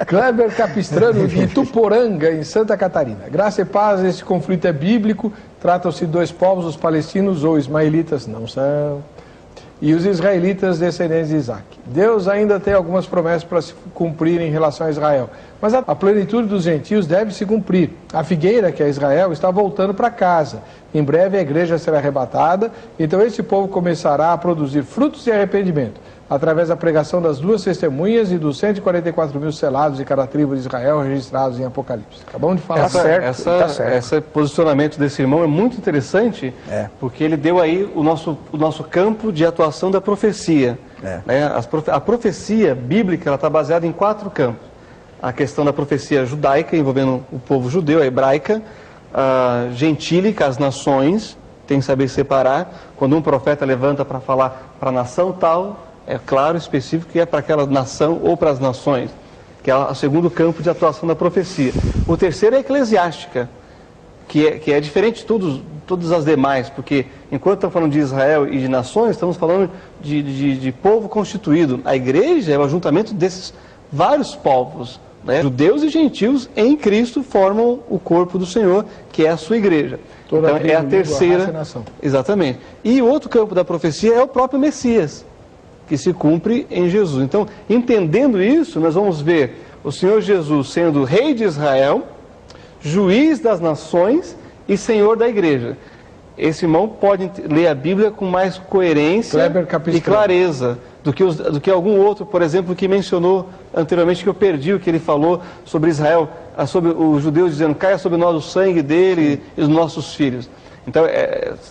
Kleber Capistrano, de Ituporanga, em Santa Catarina. Graça e paz, esse conflito é bíblico, tratam-se de dois povos, os palestinos ou ismaelitas, não são, e os israelitas descendentes de Isaac. Deus ainda tem algumas promessas para se cumprir em relação a Israel, mas a plenitude dos gentios deve se cumprir. A figueira, que é Israel, está voltando para casa. Em breve a igreja será arrebatada, então esse povo começará a produzir frutos de arrependimento, através da pregação das duas testemunhas e dos 144 mil selados de cada tribo de Israel registrados em Apocalipse. Acabamos de falar. Esse posicionamento desse irmão é muito interessante, porque ele deu aí o nosso campo de atuação da profecia. A profecia bíblica está baseada em 4 campos. A questão da profecia judaica, envolvendo o povo judeu, a hebraica, a gentílica, as nações, tem que saber separar. Quando um profeta levanta para falar para a nação tal, é claro, específico, que é para aquela nação ou para as nações, que é o segundo campo de atuação da profecia. O terceiro é a eclesiástica, que é diferente de todas as demais, porque enquanto estamos falando de Israel e de nações, estamos falando de povo constituído. A igreja é o ajuntamento desses vários povos, né? Judeus e gentios em Cristo formam o corpo do Senhor, que é a sua igreja. Toda então é a terceira. Exatamente. E o outro campo da profecia é o próprio Messias, que se cumpre em Jesus. Então, entendendo isso, nós vamos ver o Senhor Jesus sendo rei de Israel, juiz das nações e senhor da igreja. Esse irmão pode ler a Bíblia com mais coerência e clareza do que algum outro, por exemplo, que mencionou anteriormente, que eu perdi o que ele falou sobre Israel, sobre os judeus dizendo, caia sobre nós o sangue dele e os nossos filhos. Então,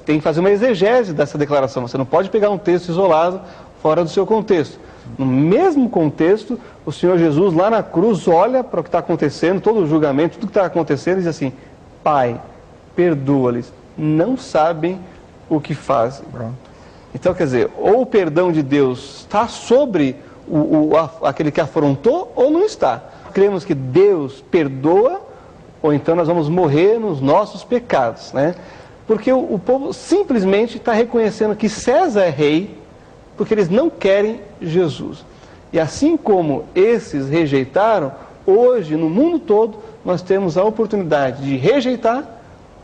tem que fazer uma exegese dessa declaração. Você não pode pegar um texto isolado fora do seu contexto. No mesmo contexto, o Senhor Jesus lá na cruz olha para o que está acontecendo, todo o julgamento, tudo que está acontecendo, e diz assim, Pai, perdoa-lhes, não sabem o que fazem. Pronto. Então, quer dizer, ou o perdão de Deus está sobre aquele que afrontou, ou não está. Cremos que Deus perdoa, ou então nós vamos morrer nos nossos pecados, né? Porque o povo simplesmente está reconhecendo que César é rei, porque eles não querem Jesus. E assim como esses rejeitaram, hoje no mundo todo nós temos a oportunidade de rejeitar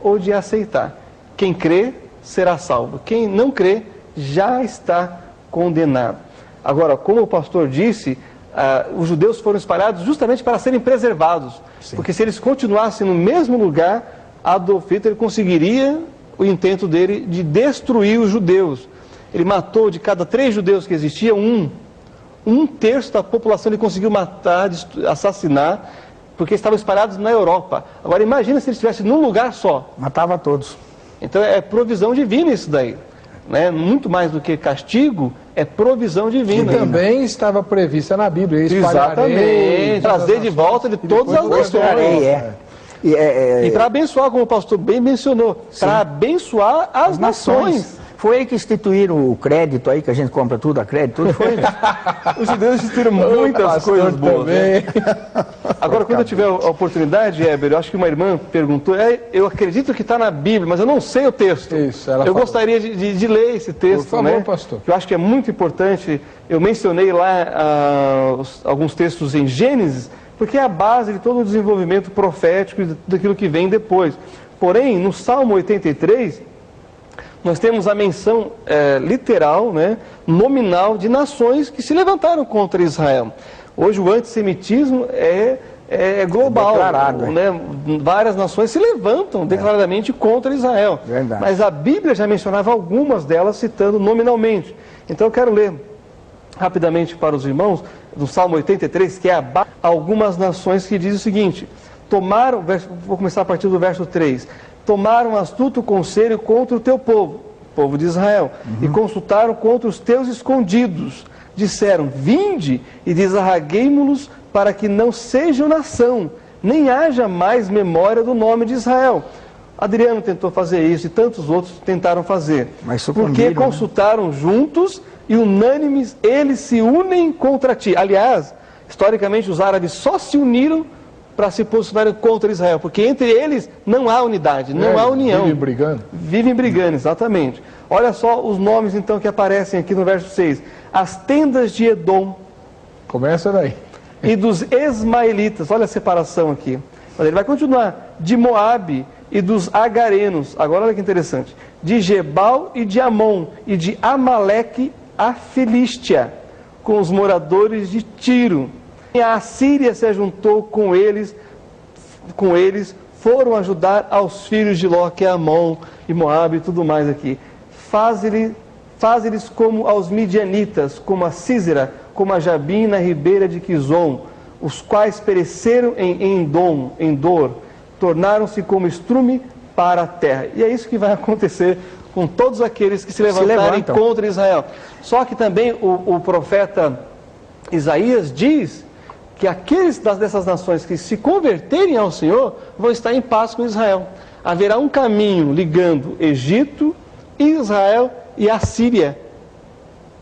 ou de aceitar. Quem crê será salvo, quem não crê já está condenado. Agora, como o pastor disse, os judeus foram espalhados justamente para serem preservados. Sim. Porque se eles continuassem no mesmo lugar, Adolf Hitler conseguiria o intento dele de destruir os judeus. Ele matou de cada 3 judeus que existia, um terço da população ele conseguiu matar, assassinar, porque estavam espalhados na Europa. Agora imagina se ele estivesse num lugar só. Matava todos. Então é provisão divina isso daí. Né? Muito mais do que castigo, é provisão divina. E também estava prevista na Bíblia. Exatamente. Trazer de volta de todas as nações. E para abençoar, como o pastor bem mencionou, para abençoar as nações. Foi aí que instituíram o crédito aí, que a gente compra tudo a crédito, tudo foi. Os judeus instituíram muitas coisas boas. Né? Agora, quando eu tiver a oportunidade, Heber, eu acho que uma irmã perguntou, eu acredito que está na Bíblia, mas eu não sei o texto. Isso, eu gostaria de ler esse texto, por favor, pastor. Que eu acho que é muito importante. Eu mencionei lá alguns textos em Gênesis, porque é a base de todo o desenvolvimento profético daquilo que vem depois. Porém, no Salmo 83... nós temos a menção literal, né, nominal, de nações que se levantaram contra Israel. Hoje o antissemitismo é global. Declarado, né? Várias nações se levantam declaradamente contra Israel. Verdade. Mas a Bíblia já mencionava algumas delas, citando nominalmente. Então eu quero ler rapidamente para os irmãos, do Salmo 83, que é algumas nações que diz o seguinte, vou começar a partir do verso 3, tomaram astuto conselho contra o teu povo, povo de Israel, e consultaram contra os teus escondidos. Disseram, vinde e desarraguemo-los para que não sejam nação, nem haja mais memória do nome de Israel. Adriano tentou fazer isso e tantos outros tentaram fazer. Mas porque consultaram juntos e unânimes eles se unem contra ti. Aliás, historicamente os árabes só se uniram para se posicionarem contra Israel, porque entre eles não há unidade, não há união. Vivem brigando. Vivem brigando, exatamente. Olha só os nomes então que aparecem aqui no verso 6. As tendas de Edom. Começa daí. e dos ismaelitas. Olha a separação aqui. Mas ele vai continuar. De Moabe e dos agarenos. Agora olha que interessante. De Gebal e de Amon e de Amaleque a Filístia, com os moradores de Tiro. E a Assíria se juntou com eles, foram ajudar aos filhos de Ló, que é Amon e Moabe e tudo mais aqui. Faze-lhes como aos midianitas, como a Sísera, como a Jabim na ribeira de Quizon, os quais pereceram em Endor, tornaram-se como estrume para a terra. E é isso que vai acontecer com todos aqueles que se levantarem contra Israel. Só que também o profeta Isaías diz que aqueles dessas nações que se converterem ao Senhor vão estar em paz com Israel. Haverá um caminho ligando Egito, Israel e a Síria,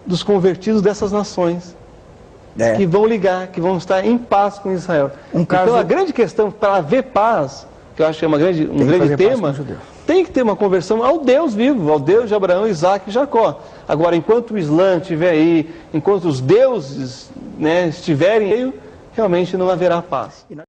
dos convertidos dessas nações, que vão ligar, que vão estar em paz com Israel. Então a grande questão para haver paz, que eu acho que é um grande tema, tem que ter uma conversão ao Deus vivo, ao Deus de Abraão, Isaac e Jacó. Agora, enquanto o Islã estiver aí, enquanto os deuses estiverem aí, realmente não haverá paz.